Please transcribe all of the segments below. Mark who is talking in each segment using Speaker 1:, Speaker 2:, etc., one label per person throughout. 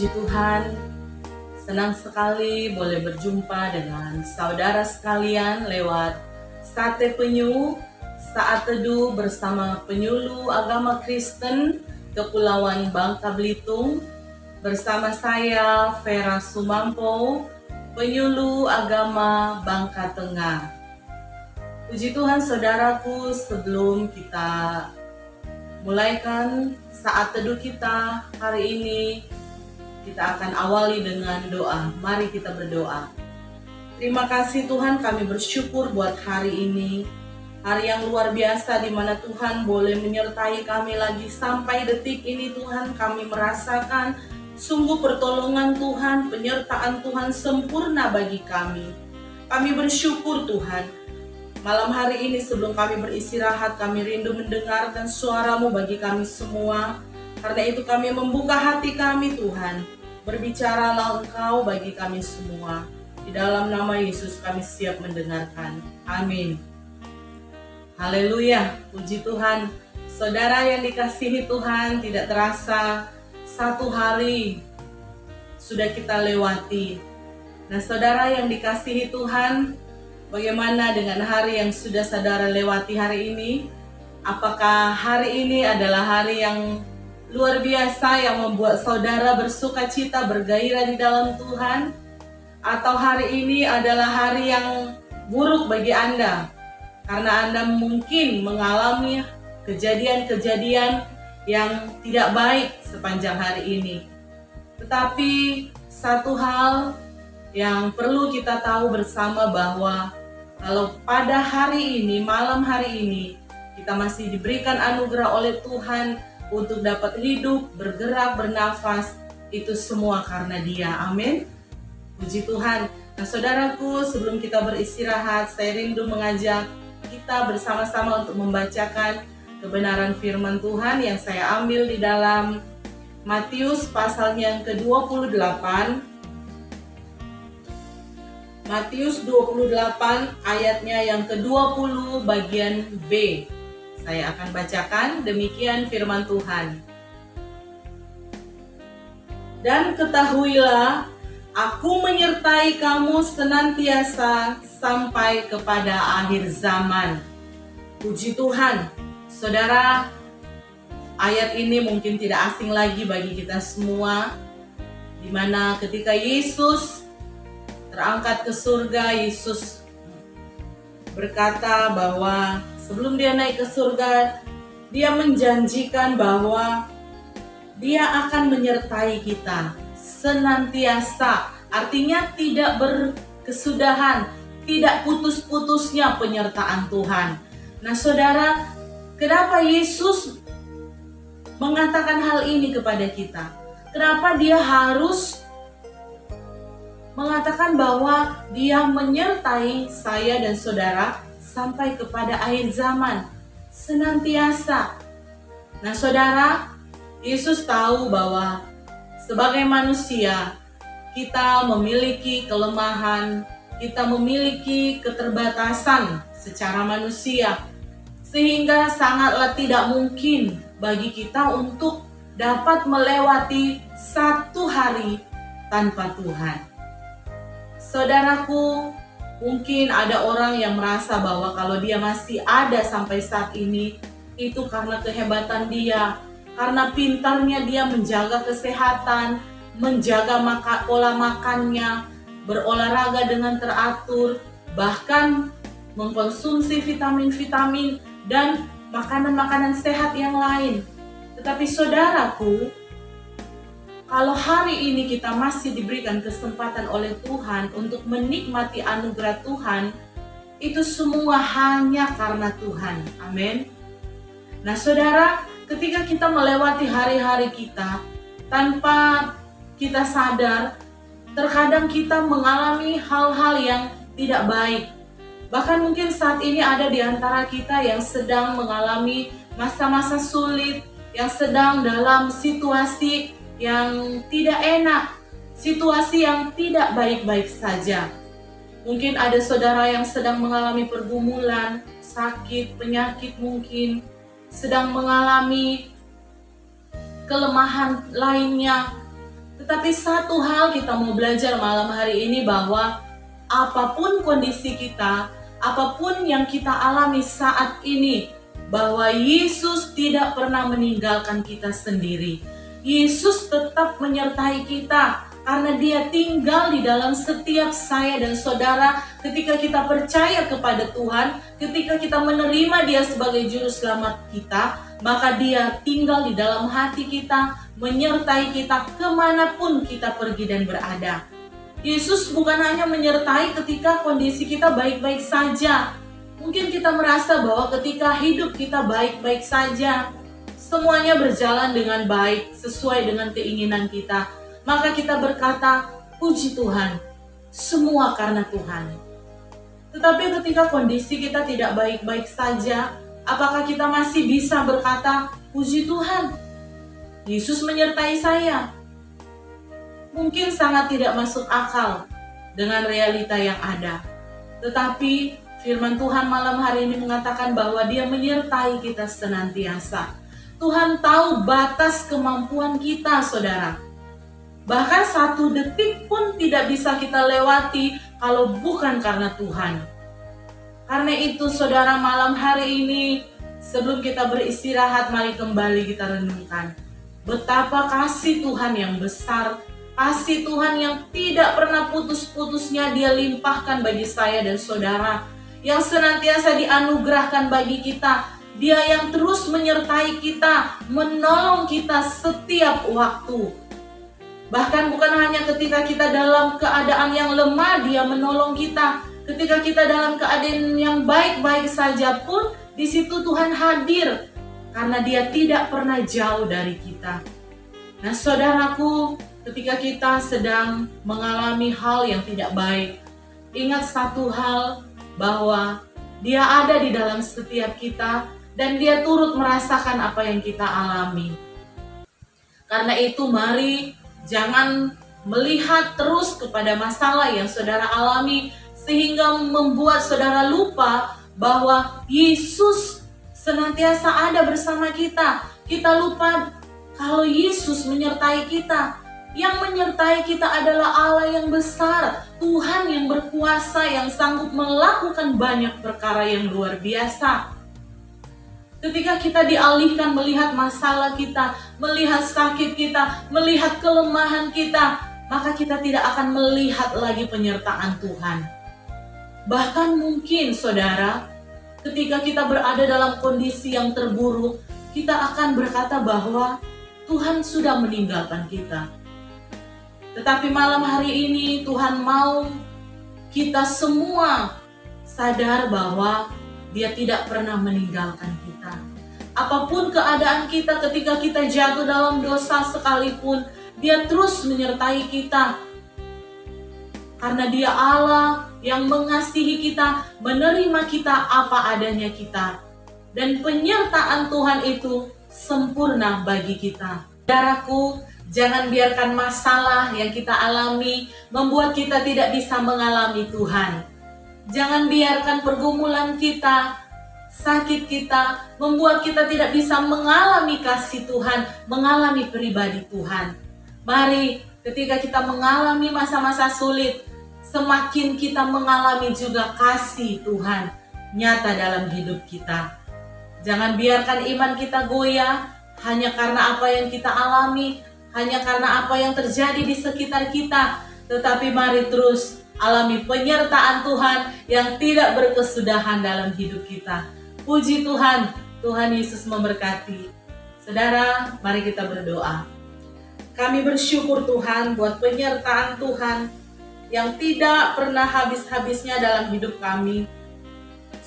Speaker 1: Puji Tuhan, senang sekali boleh berjumpa dengan saudara sekalian lewat Sate Penyu, Saat Teduh bersama penyuluh agama Kristen Kepulauan Bangka Belitung. Bersama saya Vera Sumampo, penyuluh agama Bangka Tengah. Puji Tuhan saudaraku, sebelum kita mulaikan saat teduh kita hari ini, kita akan awali dengan doa. Mari kita berdoa. Terima kasih Tuhan, kami bersyukur buat hari ini. Hari yang luar biasa di mana Tuhan boleh menyertai kami lagi sampai detik ini. Tuhan, kami merasakan sungguh pertolongan Tuhan, penyertaan Tuhan sempurna bagi kami. Kami bersyukur Tuhan. Malam hari ini sebelum kami beristirahat, kami rindu mendengarkan suara-Mu bagi kami semua. Karena itu kami membuka hati kami Tuhan. Berbicaralah Engkau bagi kami semua. Di dalam nama Yesus kami siap mendengarkan. Amin. Haleluya, puji Tuhan. Saudara yang dikasihi Tuhan, tidak terasa satu hari sudah kita lewati. Nah saudara yang dikasihi Tuhan, bagaimana dengan hari yang sudah saudara lewati hari ini? Apakah hari ini adalah hari yang luar biasa yang membuat saudara bersuka cita, bergairah di dalam Tuhan? Atau hari ini adalah hari yang buruk bagi Anda? Karena Anda mungkin mengalami kejadian-kejadian yang tidak baik sepanjang hari ini. Tetapi satu hal yang perlu kita tahu bersama bahwa kalau pada hari ini, malam hari ini, kita masih diberikan anugerah oleh Tuhan untuk dapat hidup, bergerak, bernafas, itu semua karena Dia. Amin. Puji Tuhan. Nah saudaraku, sebelum kita beristirahat, saya rindu mengajak kita bersama-sama untuk membacakan kebenaran firman Tuhan yang saya ambil di dalam Matius pasal yang ke-28. Matius 28 ayatnya yang ke-20 bagian B. Saya akan bacakan, demikian firman Tuhan. Dan ketahuilah, Aku menyertai kamu senantiasa sampai kepada akhir zaman. Puji Tuhan, saudara, ayat ini mungkin tidak asing lagi bagi kita semua, di mana ketika Yesus terangkat ke surga, Yesus berkata bahwa sebelum Dia naik ke surga, Dia menjanjikan bahwa Dia akan menyertai kita senantiasa, artinya tidak berkesudahan, tidak putus-putusnya penyertaan Tuhan. Nah saudara, kenapa Yesus mengatakan hal ini kepada kita? Kenapa Dia harus mengatakan bahwa Dia menyertai saya dan saudara sampai kepada akhir zaman, senantiasa? Nah saudara, Yesus tahu bahwa sebagai manusia, kita memiliki kelemahan, kita memiliki keterbatasan secara manusia, sehingga sangatlah tidak mungkin bagi kita untuk dapat melewati satu hari tanpa Tuhan. Saudaraku, mungkin ada orang yang merasa bahwa kalau dia masih ada sampai saat ini, itu karena kehebatan dia, karena pintarnya dia menjaga kesehatan, menjaga pola makannya, berolahraga dengan teratur, bahkan mengkonsumsi vitamin-vitamin dan makanan-makanan sehat yang lain. Tetapi saudaraku, kalau hari ini kita masih diberikan kesempatan oleh Tuhan untuk menikmati anugerah Tuhan, itu semua hanya karena Tuhan. Amin. Nah saudara, ketika kita melewati hari-hari kita tanpa kita sadar, terkadang kita mengalami hal-hal yang tidak baik. Bahkan mungkin saat ini ada di antara kita yang sedang mengalami masa-masa sulit, yang sedang dalam situasi yang tidak enak, situasi yang tidak baik-baik saja. Mungkin ada saudara yang sedang mengalami pergumulan, sakit, penyakit mungkin, sedang mengalami kelemahan lainnya. Tetapi satu hal kita mau belajar malam hari ini, bahwa apapun kondisi kita, apapun yang kita alami saat ini, bahwa Yesus tidak pernah meninggalkan kita sendiri. Yesus tetap menyertai kita karena Dia tinggal di dalam setiap saya dan saudara. Ketika kita percaya kepada Tuhan, ketika kita menerima Dia sebagai juru selamat kita, maka Dia tinggal di dalam hati kita, menyertai kita kemanapun kita pergi dan berada. Yesus bukan hanya menyertai ketika kondisi kita baik-baik saja. Mungkin kita merasa bahwa ketika hidup kita baik-baik saja, semuanya berjalan dengan baik, sesuai dengan keinginan kita, maka kita berkata, puji Tuhan, semua karena Tuhan. Tetapi ketika kondisi kita tidak baik-baik saja, apakah kita masih bisa berkata, puji Tuhan, Yesus menyertai saya? Mungkin sangat tidak masuk akal dengan realita yang ada. Tetapi firman Tuhan malam hari ini mengatakan bahwa Dia menyertai kita senantiasa. Tuhan tahu batas kemampuan kita, saudara. Bahkan 1 detik pun tidak bisa kita lewati kalau bukan karena Tuhan. Karena itu, saudara, malam hari ini sebelum kita beristirahat, mari kembali kita renungkan betapa kasih Tuhan yang besar, kasih Tuhan yang tidak pernah putus-putusnya Dia limpahkan bagi saya dan saudara, yang senantiasa dianugerahkan bagi kita. Dia yang terus menyertai kita, menolong kita setiap waktu. Bahkan bukan hanya ketika kita dalam keadaan yang lemah, Dia menolong kita. Ketika kita dalam keadaan yang baik-baik saja pun, di situ Tuhan hadir. Karena Dia tidak pernah jauh dari kita. Nah, saudaraku, ketika kita sedang mengalami hal yang tidak baik, ingat satu hal, bahwa Dia ada di dalam setiap kita dan Dia turut merasakan apa yang kita alami. Karena itu, mari jangan melihat terus kepada masalah yang saudara alami sehingga membuat saudara lupa bahwa Yesus senantiasa ada bersama kita. Kita lupa kalau Yesus menyertai kita. Yang menyertai kita adalah Allah yang besar, Tuhan yang berkuasa, yang sanggup melakukan banyak perkara yang luar biasa. Ketika kita dialihkan melihat masalah kita, melihat sakit kita, melihat kelemahan kita, maka kita tidak akan melihat lagi penyertaan Tuhan. Bahkan mungkin, saudara, ketika kita berada dalam kondisi yang terburuk, kita akan berkata bahwa Tuhan sudah meninggalkan kita. Tetapi malam hari ini Tuhan mau kita semua sadar bahwa Dia tidak pernah meninggalkan kita. Apapun keadaan kita, ketika kita jatuh dalam dosa sekalipun, Dia terus menyertai kita. Karena Dia Allah yang mengasihi kita, menerima kita apa adanya kita. Dan penyertaan Tuhan itu sempurna bagi kita. Saudaraku, jangan biarkan masalah yang kita alami membuat kita tidak bisa mengalami Tuhan. Jangan biarkan pergumulan kita, sakit kita, membuat kita tidak bisa mengalami kasih Tuhan, mengalami pribadi Tuhan. Mari, ketika kita mengalami masa-masa sulit, semakin kita mengalami juga kasih Tuhan nyata dalam hidup kita. Jangan biarkan iman kita goyah hanya karena apa yang kita alami, hanya karena apa yang terjadi di sekitar kita. Tetapi mari terus alami penyertaan Tuhan yang tidak berkesudahan dalam hidup kita. Puji Tuhan, Tuhan Yesus memberkati. Saudara, mari kita berdoa. Kami bersyukur Tuhan buat penyertaan Tuhan yang tidak pernah habis-habisnya dalam hidup kami.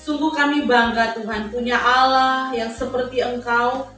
Speaker 1: Sungguh kami bangga Tuhan punya Allah yang seperti Engkau,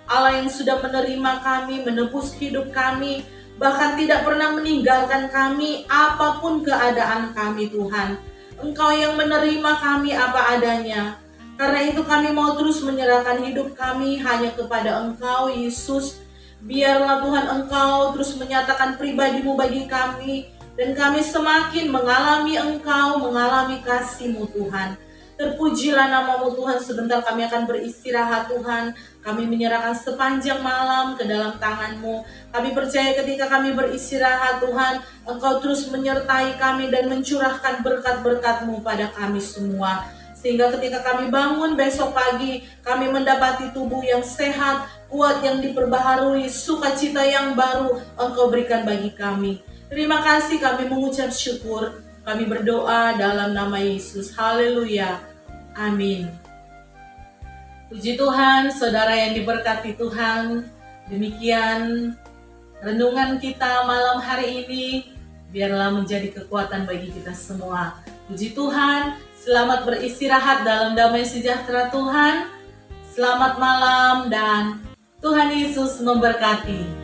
Speaker 1: Allah yang sudah menerima kami, menebus hidup kami, bahkan tidak pernah meninggalkan kami apapun keadaan kami Tuhan. Engkau yang menerima kami apa adanya. Karena itu kami mau terus menyerahkan hidup kami hanya kepada Engkau Yesus. Biarlah Tuhan Engkau terus menyatakan pribadi-Mu bagi kami, dan kami semakin mengalami Engkau, mengalami kasih-Mu Tuhan. Terpujilah namamu Tuhan, sebentar kami akan beristirahat Tuhan. Kami menyerahkan sepanjang malam ke dalam tangan-Mu. Kami percaya ketika kami beristirahat Tuhan, Engkau terus menyertai kami dan mencurahkan berkat-berkat-Mu pada kami semua. Sehingga ketika kami bangun besok pagi, kami mendapati tubuh yang sehat, kuat yang diperbaharui, sukacita yang baru Engkau berikan bagi kami. Terima kasih, kami mengucap syukur. Kami berdoa dalam nama Yesus. Haleluya. Amin. Puji Tuhan, saudara yang diberkati Tuhan. Demikian renungan kita malam hari ini. Biarlah menjadi kekuatan bagi kita semua. Puji Tuhan, selamat beristirahat dalam damai sejahtera Tuhan. Selamat malam dan Tuhan Yesus memberkati.